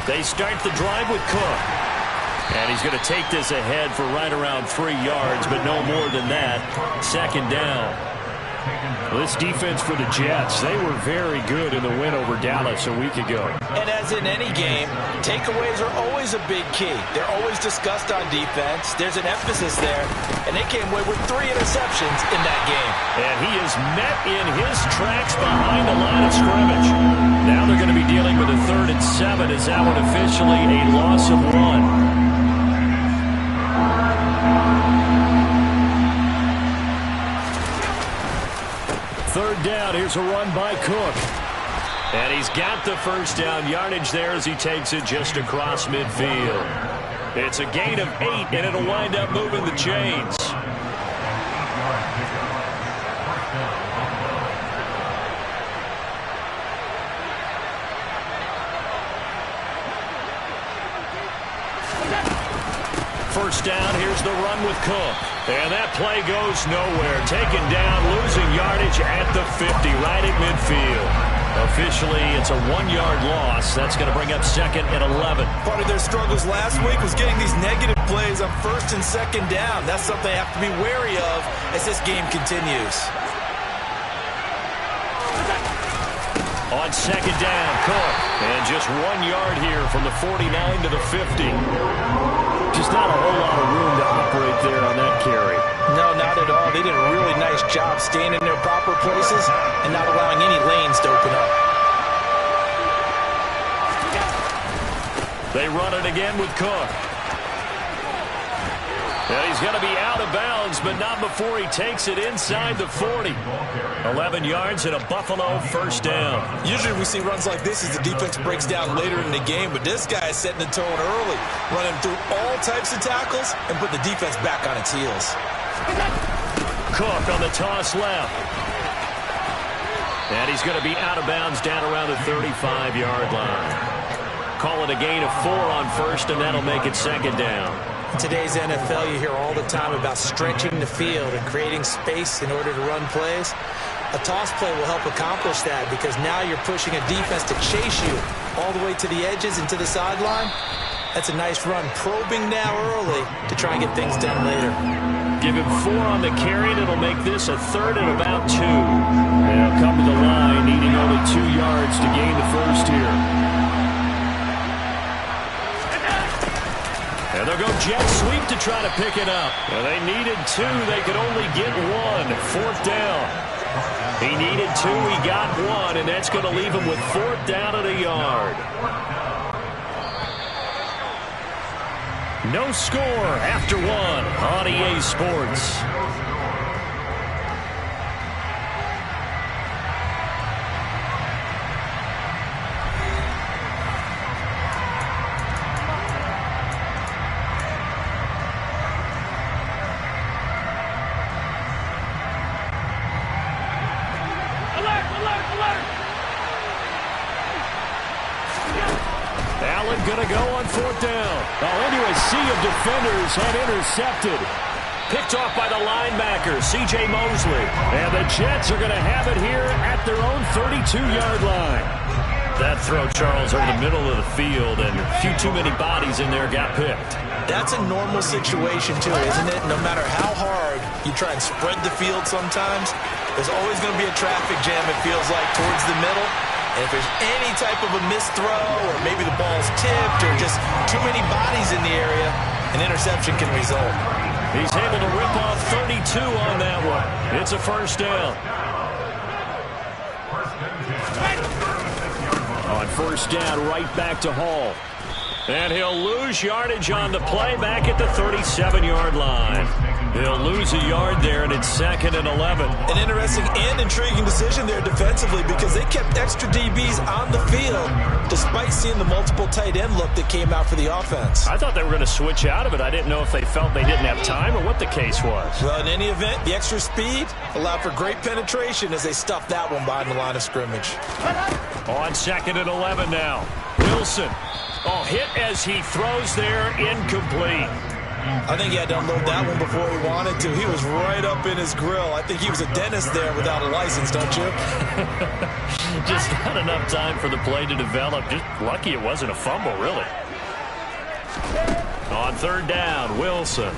They start the drive with Cook. And he's going to take this ahead for right around 3 yards, but no more than that. Second down. This defense for the Jets, they were very good in the win over Dallas a week ago. And as in any game, takeaways are always a big key. They're always discussed on defense. There's an emphasis there, and they came away with 3 interceptions in that game. And he is met in his tracks behind the line of scrimmage. Now they're going to be dealing with a 3rd and 7 as that one officially a loss of 1. Third down, here's a run by Cook. And he's got the first down yardage there as he takes it just across midfield. It's a gain of 8, and it'll wind up moving the chains. First down, here's the run with Cook. And that play goes nowhere. Taken down, losing yardage at the 50, right at midfield. Officially, it's a 1-yard loss. That's going to bring up 2nd and 11. Part of their struggles last week was getting these negative plays on 1st and 2nd down. That's something they have to be wary of as this game continues. On 2nd down, Cook. And just 1 yard here from the 49 to the 50. Just not a whole lot of room to operate there on that carry. No, not at all. They did a really nice job staying in their proper places and not allowing any lanes to open up. They run it again with Cook. And he's going to be out of bounds, but not before he takes it inside the 40. 11 yards and a Buffalo first down. Usually we see runs like this as the defense breaks down later in the game, but this guy is setting the tone early, running through all types of tackles and put the defense back on its heels. Cook on the toss left. And he's going to be out of bounds down around the 35-yard line. Call it a gain of 4 on first, and that'll make it 2nd down. In today's NFL, you hear all the time about stretching the field and creating space in order to run plays. A toss play will help accomplish that because now you're pushing a defense to chase you all the way to the edges and to the sideline. That's a nice run, probing now early to try and get things done later. Give him 4 on the carry, and it'll make this a 3rd and about 2. They'll come to the line, needing only 2 yards to gain the first here. And they'll go jet sweep to try to pick it up. And they needed 2. They could only get 1. 4th down. He needed 2. He got 1. And that's going to leave him with 4th down at a yard. No score after 1 on EA Sports. Allen going to go on 4th down. Into a sea of defenders and intercepted. Picked off by the linebacker, C.J. Mosley. And the Jets are going to have it here at their own 32-yard line. That throw, Charles, over the middle of the field, and a few too many bodies in there got picked. That's a normal situation, too, isn't it? No matter how hard you try and spread the field sometimes, there's always going to be a traffic jam, it feels like, towards the middle. And if there's any type of a missed throw, or maybe the ball's tipped, or just too many bodies in the area, an interception can result. He's able to rip off 32 on that one. It's a first down. On first down, right back to Hall. And he'll lose yardage on the play back at the 37-yard line. He'll lose a yard there, and it's 2nd and 11. An interesting and intriguing decision there defensively because they kept extra DBs on the field despite seeing the multiple tight end look that came out for the offense. I thought they were going to switch out of it. I didn't know if they felt they didn't have time or what the case was. Well, in any event, the extra speed allowed for great penetration as they stuffed that one behind the line of scrimmage. On 2nd and 11 now. Wilson. Oh, hit as he throws there, incomplete. I think he had to unload that one before he wanted to. He was right up in his grill. I think he was a dentist there without a license, don't you? Just not enough time for the play to develop. Just lucky it wasn't a fumble, really. On third down, Wilson.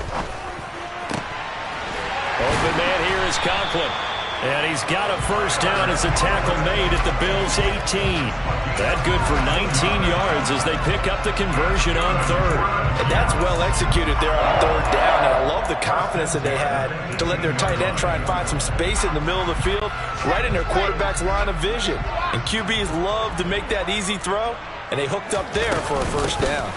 Open man here is Conklin. And he's got a first down as a tackle made at the Bills' 18. That good for 19 yards as they pick up the conversion on third. And that's well executed there on third down. And I love the confidence that they had to let their tight end try and find some space in the middle of the field, right in their quarterback's line of vision. And QBs love to make that easy throw, and they hooked up there for a first down.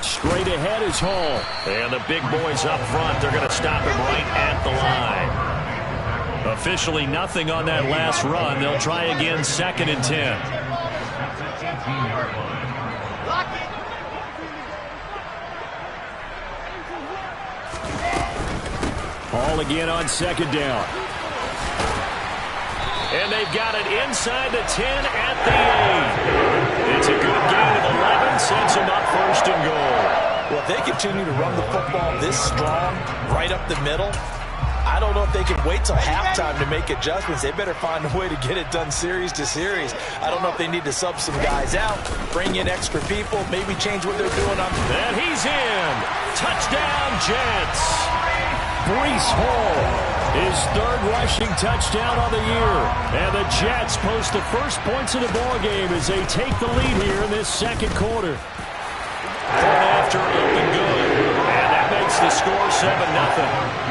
Straight ahead is Hall. And the big boys up front, they're going to stop him right at the line. Officially nothing on that last run. They'll try again, 2nd and 10. Hall again on 2nd down. And they've got it inside the 10 at the 8. It's a good gain of 11, sets them up 1st and goal. Well, if they continue to run the football this strong, right up the middle, I don't know if they can wait till halftime to make adjustments. They better find a way to get it done series to series. I don't know if they need to sub some guys out, bring in extra people, maybe change what they're doing on. And he's in. Touchdown, Jets. Breece Hall, his 3rd rushing touchdown on the year. And the Jets post the first points of the ball game as they take the lead here in this 2nd quarter. Point after up and good. And that makes the score 7-0.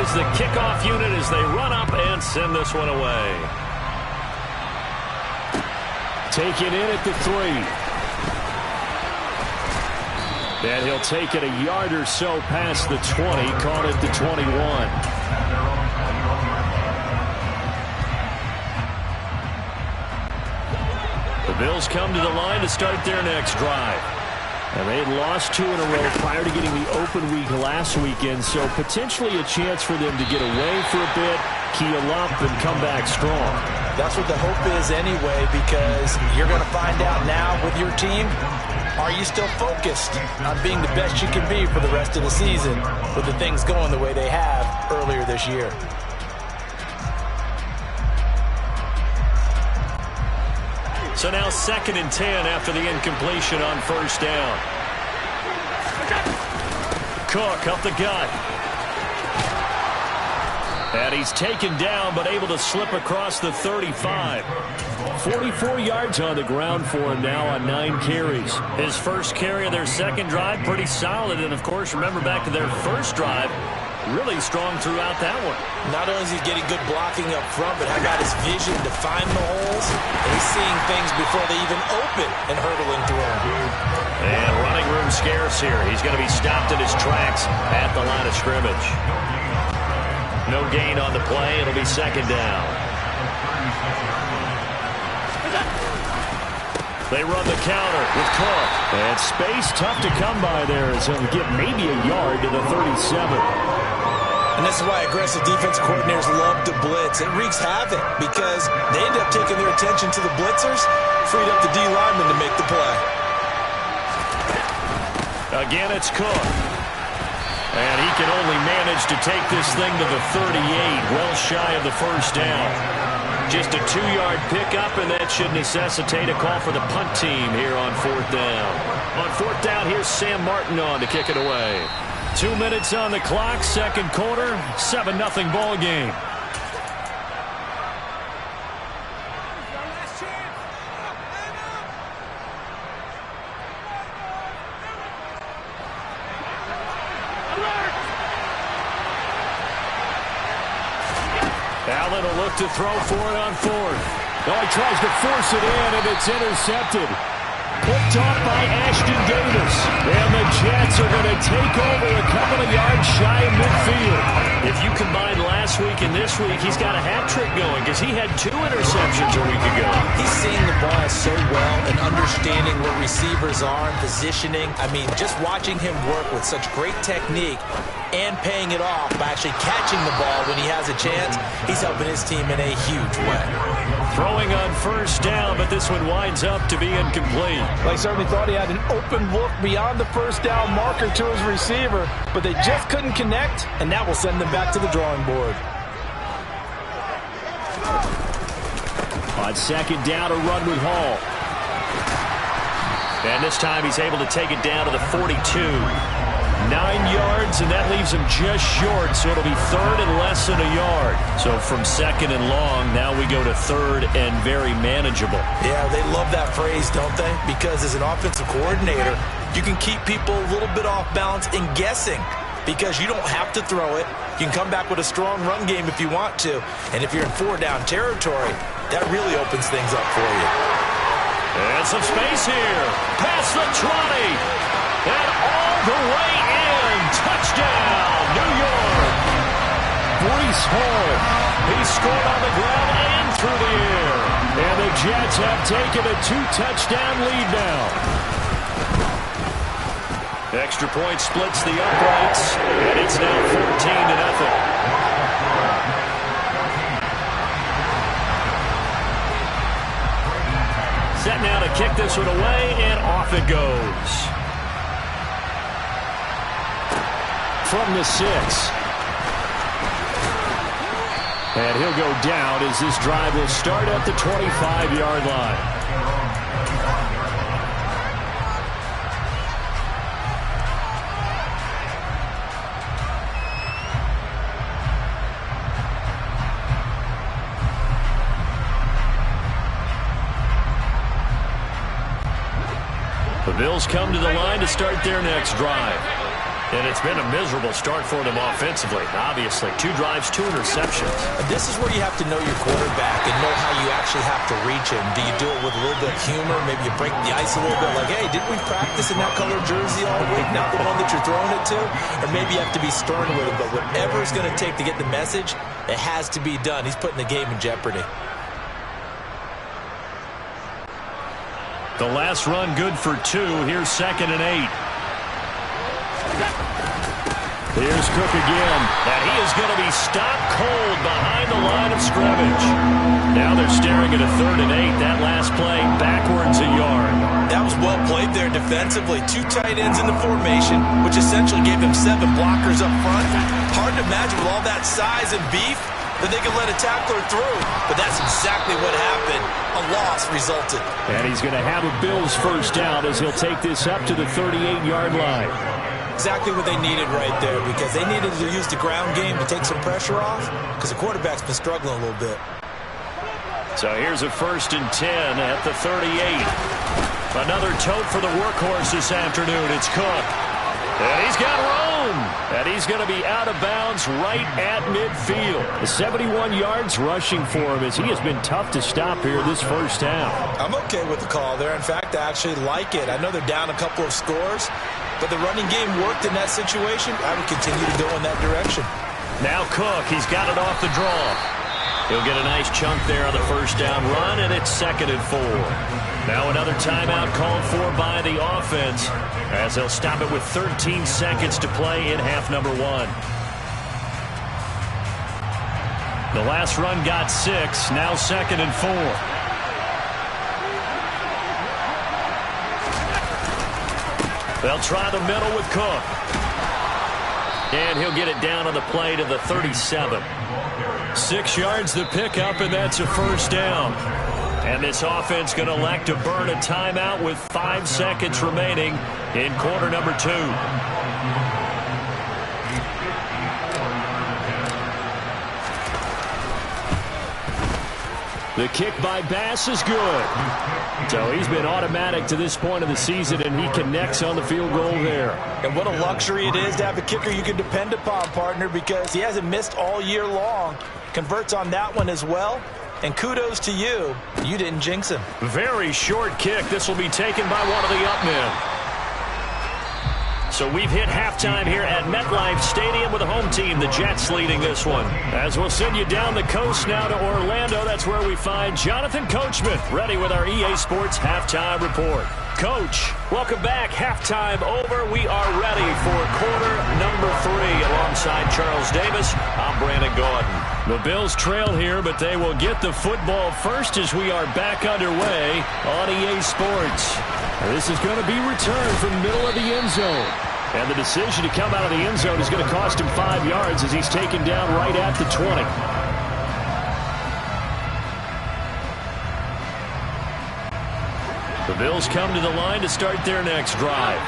Is the kickoff unit as they run up and send this one away. Taken in at the 3. And he'll take it a yard or so past the 20, call it the 21. The Bills come to the line to start their next drive. And they had lost 2 in a row prior to getting the open week last weekend, so potentially a chance for them to get away for a bit, keel up, and come back strong. That's what the hope is anyway, because you're going to find out now with your team, are you still focused on being the best you can be for the rest of the season with the things going the way they have earlier this year? So now 2nd and 10 after the incompletion on first down. Cook up the gut. And he's taken down but able to slip across the 35. 44 yards on the ground for him now on 9 carries. His first carry of their 2nd drive, pretty solid. And, of course, remember back to their first drive, really strong throughout that one. Not only is he getting good blocking up front, but how about his vision to find the holes? And he's seeing things before they even open and hurdling through them. And running room scarce here. He's going to be stopped in his tracks at the line of scrimmage. No gain on the play. It'll be 2nd down. They run the counter with Cook. And space tough to come by there as he'll get maybe a yard to the 37. And this is why aggressive defense coordinators love to blitz. It wreaks havoc because they end up taking their attention to the blitzers, freed up the D lineman to make the play. Again, it's Cook. And he can only manage to take this thing to the 38, well shy of the first down. Just a 2-yard pickup, and that should necessitate a call for the punt team here on 4th down. On 4th down, here's Sam Martin on to kick it away. 2 minutes on the clock, 2nd quarter, 7-0 ball game. Allen will look to throw for it on 4th. Oh, he tries to force it in, and it's intercepted. Picked off by Ashton Davis. And the Jets are going to take over a couple of yards shy of midfield. If you combine last week and this week, he's got a hat trick going because he had 2 interceptions a week ago. He's seeing the ball so well and understanding where receivers are and positioning. I mean, just watching him work with such great technique, and paying it off by actually catching the ball when he has a chance. He's helping his team in a huge way. Throwing on first down, but this one winds up to be incomplete. They certainly thought he had an open look beyond the first down marker to his receiver, but they just couldn't connect, and that will send them back to the drawing board. On second down, a run with Hall. And this time he's able to take it down to the 42. 9 yards, and that leaves him just short, so it'll be third and less than a yard. So from second and long, now we go to third and very manageable. Yeah, they love that phrase, don't they? Because as an offensive coordinator, you can keep people a little bit off balance and guessing because you don't have to throw it. You can come back with a strong run game if you want to. And if you're in 4-down territory, that really opens things up for you. And some space here. Past the 20. And all the way in. Touchdown, New York. Breece Hall. He scored on the ground and through the air. And the Jets have taken a 2-touchdown lead now. Extra point splits the uprights. And it's now 14-0. Set now to kick this one away, and off it goes. From the 6. And he'll go down as this drive will start at the 25-yard line. The Bills come to the line to start their next drive. And it's been a miserable start for them offensively, obviously. 2 drives, 2 interceptions. This is where you have to know your quarterback and know how you actually have to reach him. Do you do it with a little bit of humor? Maybe you break the ice a little bit like, hey, didn't we practice in that color jersey all week, not the one that you're throwing it to? Or maybe you have to be stern with him. But whatever it's going to take to get the message, it has to be done. He's putting the game in jeopardy. The last run good for 2. Here's 2nd and 8. Here's Cook again. And he is going to be stopped cold behind the line of scrimmage. Now they're staring at a 3rd and 8. That last play backwards a yard. That was well played there defensively. 2 tight ends in the formation, which essentially gave them 7 blockers up front. Hard to imagine with all that size and beef that they could let a tackler through. But that's exactly what happened. A loss resulted. And he's going to have a Bills first down as he'll take this up to the 38-yard line. Exactly what they needed right there, because they needed to use the ground game to take some pressure off, because the quarterback's been struggling a little bit. So here's a 1st and 10 at the 38. Another tote for the workhorse this afternoon. It's Cook. And he's got room. And he's going to be out of bounds right at midfield. The 71 yards rushing for him as he has been tough to stop here this first half. I'm okay with the call there. In fact, I actually like it. I know they're down a couple of scores, but the running game worked in that situation. I would continue to go in that direction. Now Cook, he's got it off the draw. He'll get a nice chunk there on the first down run, and it's 2nd and 4. Now another timeout called for by the offense as they'll stop it with 13 seconds to play in half number 1. The last run got 6, now 2nd and 4. They'll try the middle with Cook. And he'll get it down on the play to the 37. 6 yards the pickup, and that's a first down. And this offense going to elect to burn a timeout with 5 seconds remaining in quarter number 2. The kick by Bass is good. So he's been automatic to this point of the season, and he connects on the field goal there. And what a luxury it is to have a kicker you can depend upon, partner, because he hasn't missed all year long. Converts on that one as well. And kudos to you. You didn't jinx him. Very short kick. This will be taken by one of the up men. So we've hit halftime here at MetLife Stadium with the home team, the Jets, leading this one. As we'll send you down the coast now to Orlando, that's where we find Jonathan Coachman, ready with our EA Sports halftime report. coach. Welcome back. Halftime over. We are ready for quarter number 3. Alongside Charles Davis, I'm Brandon Gordon. The Bills trail here, but they will get the football first as we are back underway on EA Sports. This is going to be returned from the middle of the end zone. And the decision to come out of the end zone is going to cost him 5 yards as he's taken down right at the 20. The Bills come to the line to start their next drive.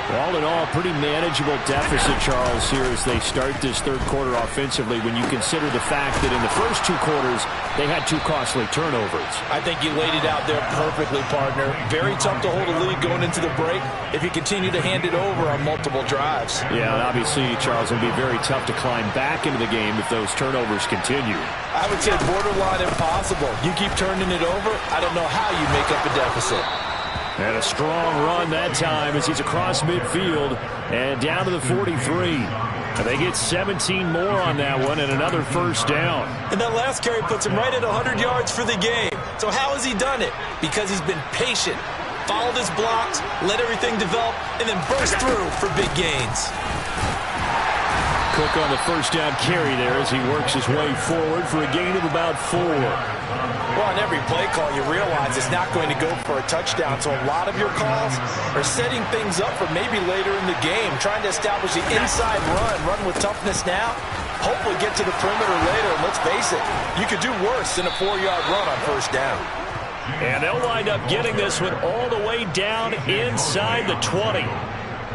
All in all, pretty manageable deficit, Charles, here as they start this third quarter offensively when you consider the fact that in the first 2 quarters, they had 2 costly turnovers. I think you laid it out there perfectly, partner. Very tough to hold a lead going into the break if you continue to hand it over on multiple drives. Yeah, and obviously, Charles, it will be very tough to climb back into the game if those turnovers continue. I would say borderline impossible. You keep turning it over, I don't know how you make up a deficit. And a strong run that time as he's across midfield and down to the 43. And they get 17 more on that one and another first down. And that last carry puts him right at 100 yards for the game. So how has he done it? Because he's been patient, followed his blocks, let everything develop, and then burst through for big gains. Cook on the first down carry there as he works his way forward for a gain of about 4. Well, on every play call, you realize it's not going to go for a touchdown. So a lot of your calls are setting things up for maybe later in the game, trying to establish the inside run with toughness now, hopefully get to the perimeter later. And let's face it, you could do worse than a 4-yard run on first down. And they'll wind up getting this one all the way down inside the 20.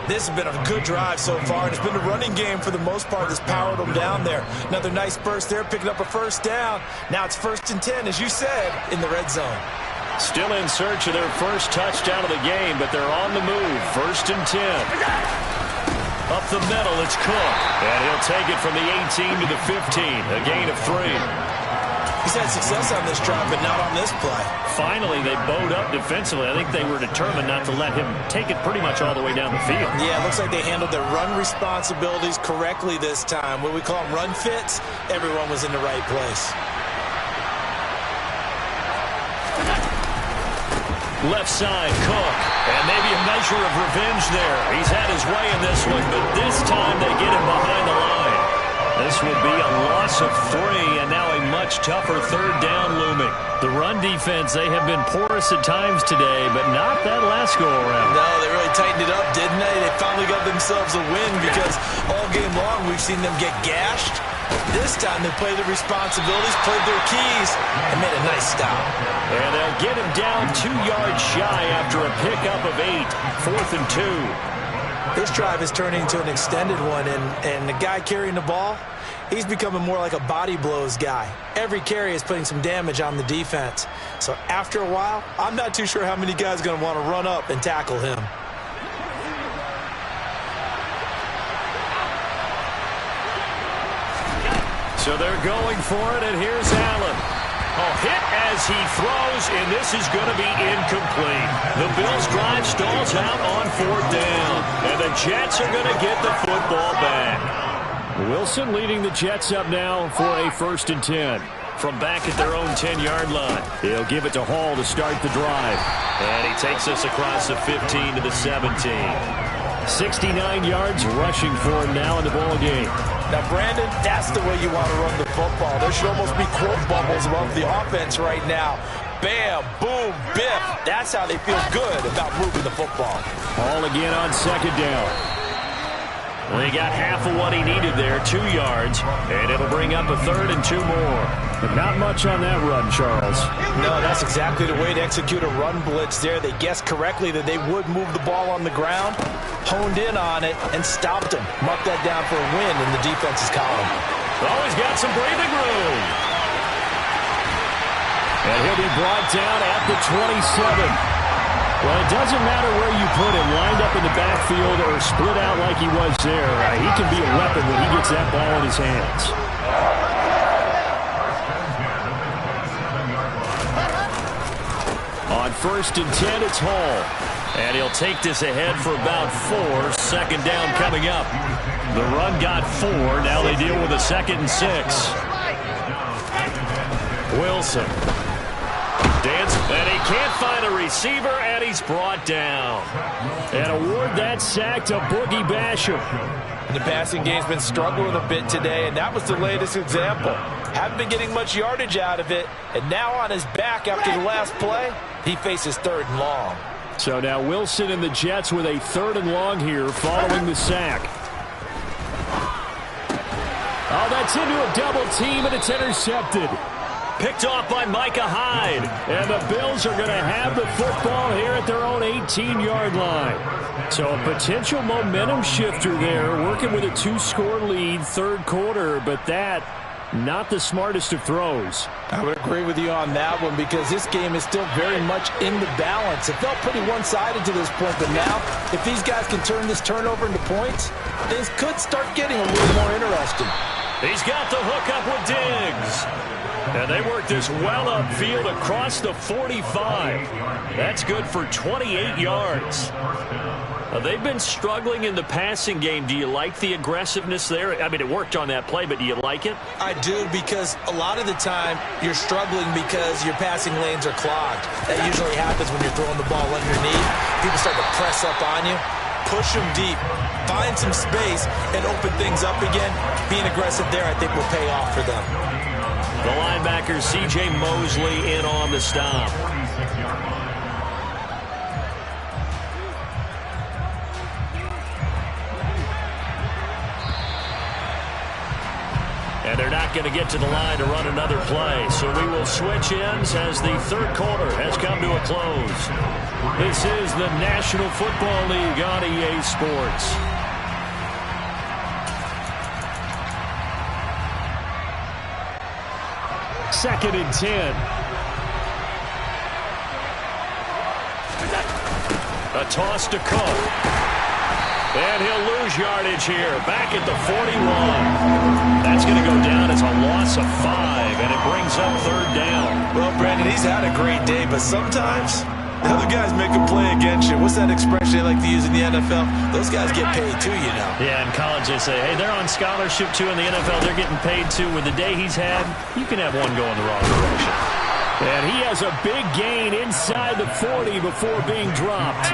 This has been a good drive so far, and it's been a running game for the most part that's powered them down there. Another nice burst there, picking up a first down. Now it's 1st and 10, as you said, in the red zone. Still in search of their first touchdown of the game, but they're on the move. 1st and 10. Up the middle, it's Cook. And he'll take it from the 18 to the 15, a gain of 3. He's had success on this drive, but not on this play. Finally, they bowed up defensively. I think they were determined not to let him take it pretty much all the way down the field. Yeah, it looks like they handled their run responsibilities correctly this time. What we call them run fits, everyone was in the right place. Left side, Cook. And maybe a measure of revenge there. He's had his way in this one, but this time they get him behind the line. This will be a loss of 3, and now a much tougher 3rd down looming. The run defense, they have been porous at times today, but not that last go-around. No, they really tightened it up, didn't they? They finally got themselves a win because all game long we've seen them get gashed. This time they played their responsibilities, played their keys, and made a nice stop. And they'll get him down 2 yards shy after a pickup of 8, 4th and 2. This drive is turning into an extended one, and the guy carrying the ball, he's becoming more like a body blows guy. Every carry is putting some damage on the defense. So after a while, I'm not too sure how many guys are going to want to run up and tackle him. So they're going for it, and here's Allen. Hit as he throws, and this is going to be incomplete. The Bills' drive stalls out on 4th down, and the Jets are going to get the football back. Wilson leading the Jets up now for a 1st and 10. From back at their own 10-yard line. He'll give it to Hall to start the drive. And he takes us across the 15 to the 17. 69 yards rushing for him now in the ball game. Now, Brandon, that's the way you want to run the football. There should almost be quote bubbles above the offense right now. Bam, boom, biff. That's how they feel good about moving the football. Hall again on 2nd down. Well, he got half of what he needed there, 2 yards, and it'll bring up a 3rd and 2 more. But not much on that run, Charles. No, that's exactly the way to execute a run blitz there. They guessed correctly that they would move the ball on the ground, honed in on it, and stopped him. Marked that down for a win in the defense's column. Oh, he's got some breathing room. And he'll be brought down at the 27. Well, it doesn't matter where you put him, lined up in the backfield or split out like he was there. He can be a weapon when he gets that ball in his hands. On 1st and 10, it's Hall. And he'll take this ahead for about 4. 2nd down coming up. The run got 4. Now they deal with a 2nd and 6. Wilson. Dance, and he can't find a receiver, and he's brought down. And award that sack to Boogie Basham. And the passing game's been struggling a bit today, and that was the latest example. Haven't been getting much yardage out of it, and now on his back after the last play, he faces 3rd and long. So now Wilson and the Jets with a 3rd and long here following the sack. Oh, that's into a double team, and it's intercepted. Picked off by Micah Hyde. And the Bills are going to have the football here at their own 18-yard line. So a potential momentum shifter there, working with a 2-score lead, 3rd quarter, but that, not the smartest of throws. I would agree with you on that one because this game is still very much in the balance. It felt pretty one-sided to this point, but now, if these guys can turn this turnover into points, things could start getting a little more interesting. He's got the hook up with Diggs. And they work this well upfield across the 45. That's good for 28 yards. They've been struggling in the passing game. Do you like the aggressiveness there? I mean, it worked on that play, but do you like it? I do, because a lot of the time you're struggling because your passing lanes are clogged. That usually happens when you're throwing the ball underneath. People start to press up on you. Push them deep. Find some space and open things up again. Being aggressive there, I think, will pay off for them. The linebacker, C.J. Mosley, in on the stop. And they're not going to get to the line to run another play. So we will switch ends as the 3rd quarter has come to a close. This is the National Football League on EA Sports. Second and 10. A toss to Cook. And he'll lose yardage here. Back at the 41. That's going to go down as a loss of 5, and it brings up 3rd down. Well, Brandon, he's had a great day, but sometimes other guys make a play against you. What's that expression they like to use in the NFL? Those guys get paid too, you know. Yeah, in college they say, hey, they're on scholarship too. In the NFL, they're getting paid too. With the day he's had, you can have one going the wrong direction. And he has a big gain inside the 40 before being dropped.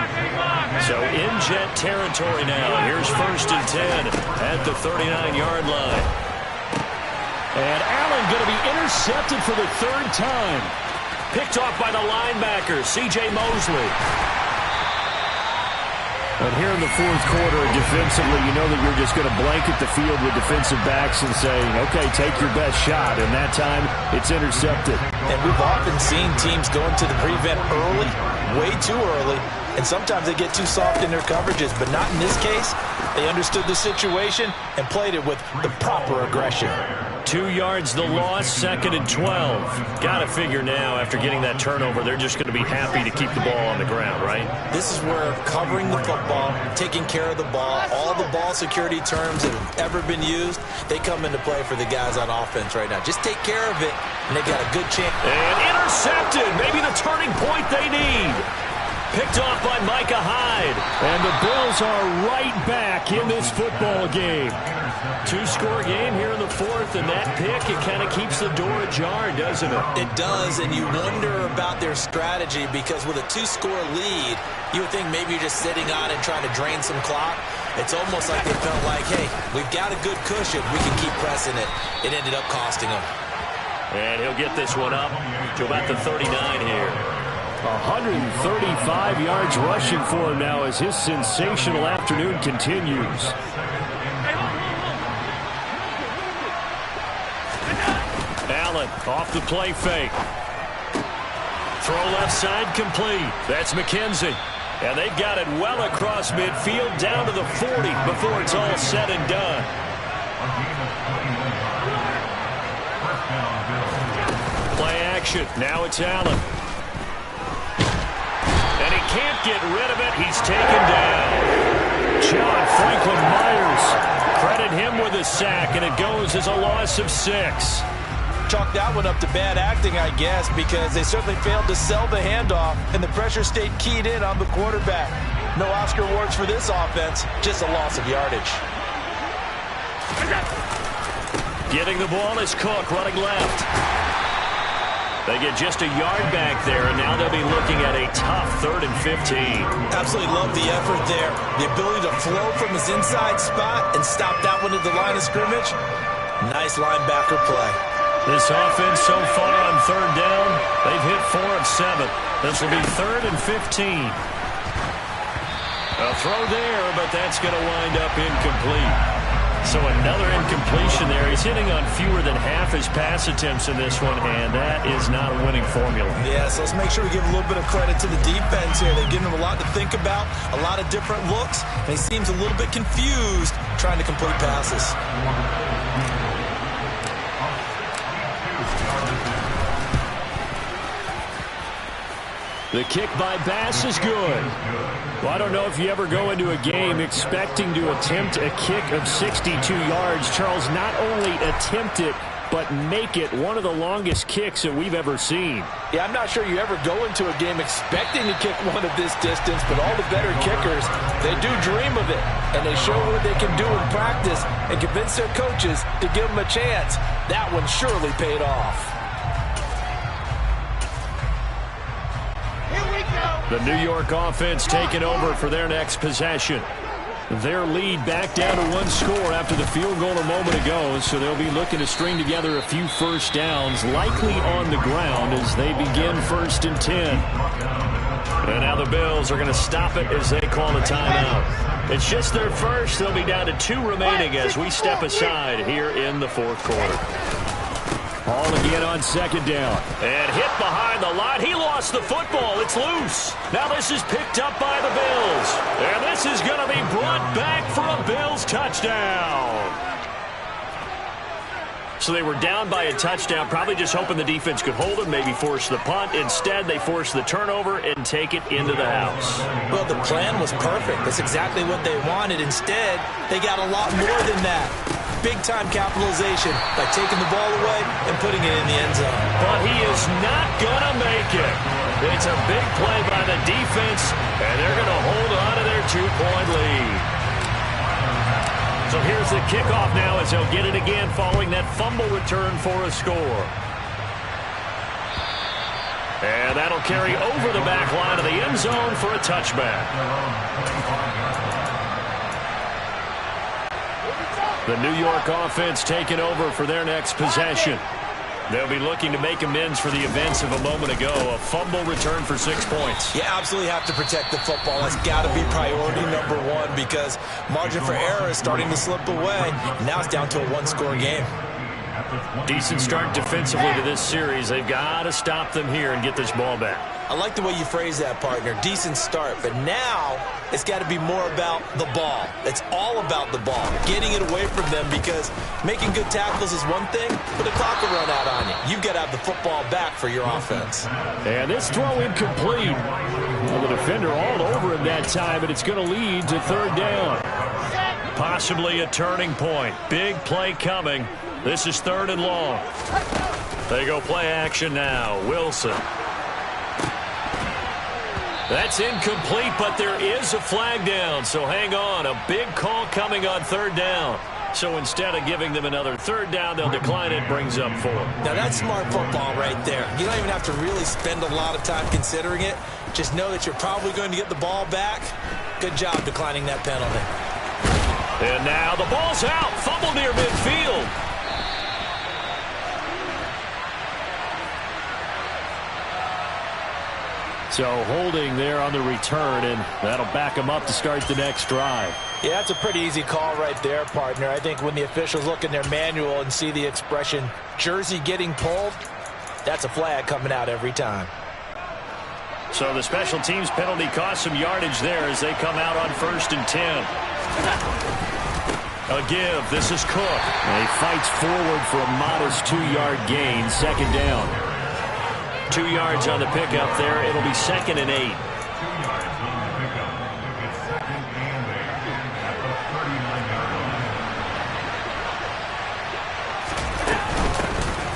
So in Jet territory now. Here's 1st and 10 at the 39-yard line. And Allen going to be intercepted for the 3rd time. Picked off by the linebacker, C.J. Mosley. And here in the 4th quarter, defensively, you know that you're just going to blanket the field with defensive backs and say, okay, take your best shot. And that time, it's intercepted. And we've often seen teams go into the prevent early, way too early, and sometimes they get too soft in their coverages. But not in this case. They understood the situation and played it with the proper aggression. 2 yards the loss, 2nd and 12. Got to figure now, after getting that turnover, they're just going to be happy to keep the ball on the ground, right? This is where covering the football, taking care of the ball, all the ball security terms that have ever been used, they come into play for the guys on offense right now. Just take care of it, and they've got a good chance. And intercepted, maybe the turning point they need. Picked off by Micah Hyde. And the Bills are right back in this football game. 2-score game here in the 4th, and that pick, it kind of keeps the door ajar, doesn't it? It does, and you wonder about their strategy, because with a 2-score lead, you would think maybe you're just sitting on and trying to drain some clock. It's almost like they felt like, hey, we've got a good cushion. We can keep pressing it. It ended up costing them. And he'll get this one up to about the 39 here. 135 yards rushing for him now as his sensational afternoon continues. Allen off the play fake. Throw left side complete. That's McKenzie. And they've got it well across midfield down to the 40 before it's all said and done. Play action. Now it's Allen. And he can't get rid of it. He's taken down. John Franklin Myers. Credit him with a sack, and it goes as a loss of 6. Chalk that one up to bad acting, I guess, because they certainly failed to sell the handoff, and the pressure stayed keyed in on the quarterback. No Oscar awards for this offense, just a loss of yardage. Getting the ball is Cook, running left. They get just a yard back there, and now they'll be looking at a tough 3rd and 15. Absolutely love the effort there. The ability to flow from his inside spot and stop that one at the line of scrimmage. Nice linebacker play. This offense so far on 3rd down, they've hit 4 of 7. This will be 3rd and 15. A throw there, but that's going to wind up incomplete. So another incompletion there. He's hitting on fewer than half his pass attempts in this one, and that is not a winning formula. Yeah, so let's make sure we give a little bit of credit to the defense here. They've given him a lot to think about, a lot of different looks, and he seems a little bit confused trying to complete passes. The kick by Bass is good. Well, I don't know if you ever go into a game expecting to attempt a kick of 62 yards. Charles, not only attempt it, but make it one of the longest kicks that we've ever seen. Yeah, I'm not sure you ever go into a game expecting to kick one of this distance, but all the better kickers, they do dream of it, and they show what they can do in practice and convince their coaches to give them a chance. That one surely paid off. The New York offense taking over for their next possession. Their lead back down to 1 score after the field goal a moment ago, so they'll be looking to string together a few first downs, likely on the ground as they begin 1st and 10. And now the Bills are going to stop it as they call a timeout. It's just their first. They'll be down to 2 remaining as we step aside here in the 4th quarter. Ball again on 2nd down. And hit behind the line. He lost the football. It's loose. Now this is picked up by the Bills. And this is going to be brought back for a Bills touchdown. So they were down by a touchdown, probably just hoping the defense could hold them, maybe force the punt. Instead, they forced the turnover and take it into the house. Well, the plan was perfect. That's exactly what they wanted. Instead, they got a lot more than that. Big-time capitalization by taking the ball away and putting it in the end zone. But he is not going to make it. It's a big play by the defense, and they're going to hold on to their 2-point lead. So here's the kickoff now as they'll get it again following that fumble return for a score. And that'll carry over the back line of the end zone for a touchback. The New York offense taking over for their next possession. They'll be looking to make amends for the events of a moment ago. A fumble return for 6 points. You absolutely have to protect the football. That's got to be priority number 1 because margin for error is starting to slip away. Now it's down to a 1-score game. Decent start defensively to this series. They've got to stop them here and get this ball back. I like the way you phrase that, partner. Decent start. But now it's got to be more about the ball. It's all about the ball. Getting it away from them because making good tackles is one thing, but the clock will run out on you. You've got to have the football back for your offense. And this throw incomplete. Well, the defender all over him that time, but it's going to lead to 3rd down. Possibly a turning point. Big play coming. This is 3rd and long. They go play action now. Wilson. That's incomplete, but there is a flag down, so hang on. A big call coming on 3rd down. So instead of giving them another 3rd down, they'll decline it, brings up 4. Now that's smart football right there. You don't even have to really spend a lot of time considering it. Just know that you're probably going to get the ball back. Good job declining that penalty. And now the ball's out. Fumble near midfield. So holding there on the return, and that'll back them up to start the next drive. Yeah, that's a pretty easy call right there, partner. I think when the officials look in their manual and see the expression jersey getting pulled, that's a flag coming out every time. So the special teams penalty cost some yardage there as they come out on 1st and 10. A give. This is Cook. And he fights forward for a modest 2-yard gain. 2nd down. 2 yards on the pickup there. It'll be 2nd and 8.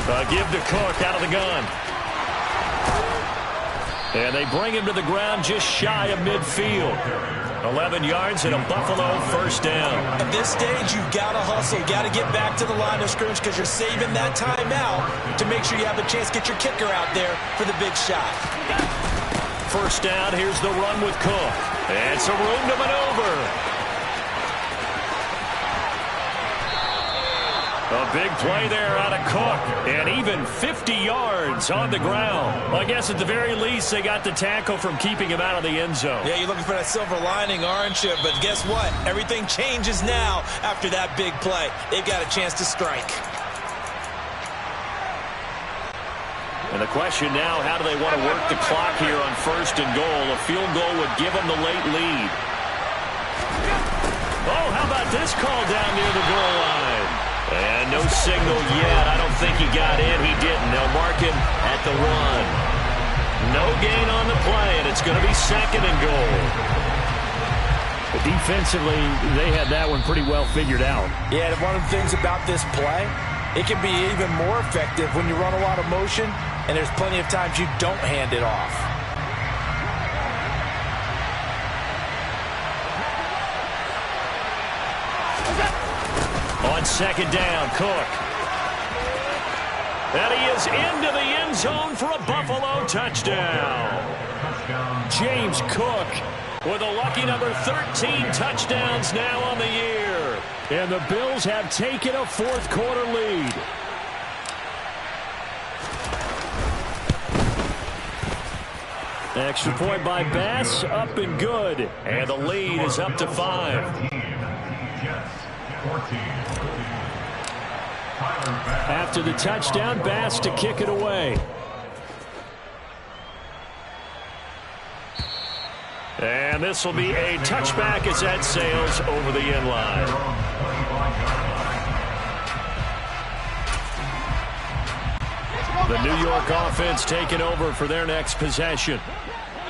A give to Cook out of the gun. And they bring him to the ground just shy of midfield. 11 yards and a Buffalo first down. At this stage, you've got to hustle. You've got to get back to the line of scrimmage because you're saving that timeout to make sure you have a chance to get your kicker out there for the big shot. First down, here's the run with Cook. And some room to maneuver. A big play there out of Cook, and even 50 yards on the ground. Well, I guess at the very least, they got the tackle from keeping him out of the end zone. Yeah, you're looking for that silver lining, aren't you? But guess what? Everything changes now after that big play. They've got a chance to strike. And the question now, how do they want to work the clock here on first and goal? A field goal would give them the late lead. Oh, how about this call down near the goal line? And no signal yet. I don't think he got in. He didn't. They'll mark him at the 1. No gain on the play, and it's going to be second and goal. But defensively, they had that one pretty well figured out. Yeah, and one of the things about this play, it can be even more effective when you run a lot of motion, and there's plenty of times you don't hand it off. On second down, Cook. And he is into the end zone for a Buffalo touchdown. James Cook with a lucky number 13 touchdowns now on the year. And the Bills have taken a fourth-quarter lead. Extra point by Bass, up and good. And the lead is up to 5. After the touchdown, Bass to kick it away. And this will be a touchback as that sails over the end line. The New York offense taking over for their next possession.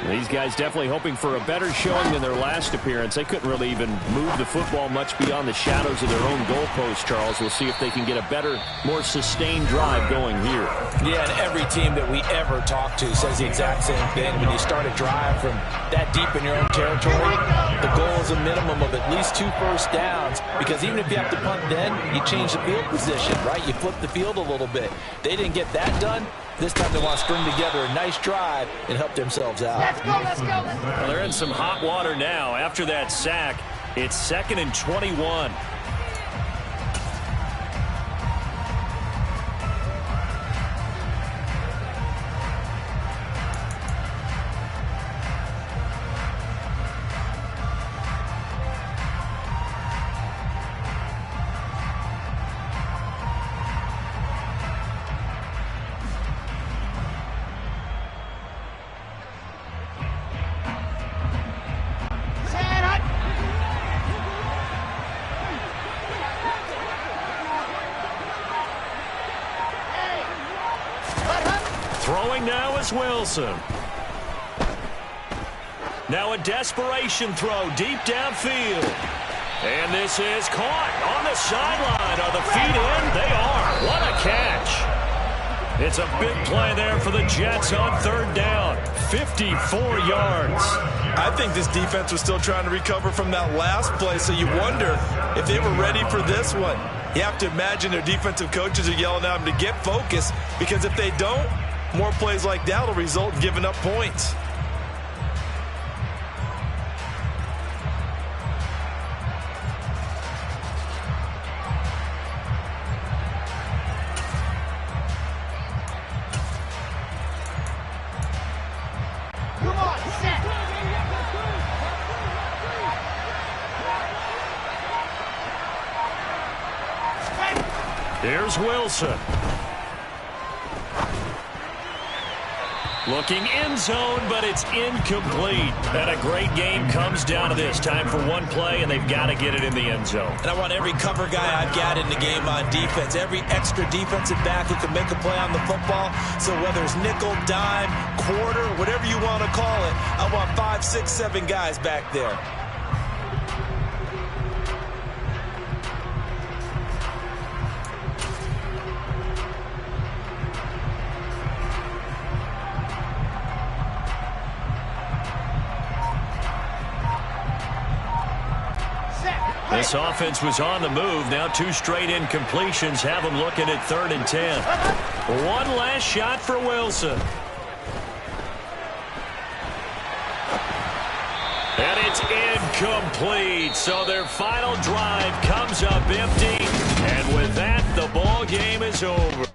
These guys definitely hoping for a better showing than their last appearance. They couldn't really even move the football much beyond the shadows of their own goalpost, Charles. We'll see if they can get a better, more sustained drive going here. Yeah, and every team that we ever talk to says the exact same thing. When you start a drive from that deep in your own territory, the goal is a minimum of at least 2 first downs, because even if you have to punt then, you change the field position, right? You flip the field a little bit. They didn't get that done. This time they want to string together a nice drive and help themselves out. Let's go, let's go, let's go. Well, they're in some hot water now. After that sack, it's 2nd and 21. Throwing now is Wilson. Now a desperation throw deep downfield. And this is caught on the sideline. Are the feet in? They are. What a catch. It's a big play there for the Jets on 3rd down. 54 yards. I think this defense was still trying to recover from that last play, so you wonder if they were ready for this one. You have to imagine their defensive coaches are yelling at them to get focused, because if they don't, more plays like that will result in giving up points. Come on, set. Here's Wilson. Looking end zone, but it's incomplete. And a great game comes down to this. Time for one play, and they've got to get it in the end zone. And I want every cover guy I've got in the game on defense, every extra defensive back who can make a play on the football. So whether it's nickel, dime, quarter, whatever you want to call it, I want 5, 6, 7 guys back there. This offense was on the move. Now 2 straight incompletions have them looking at 3rd and 10. One last shot for Wilson. And it's incomplete. So their final drive comes up empty. And with that, the ball game is over.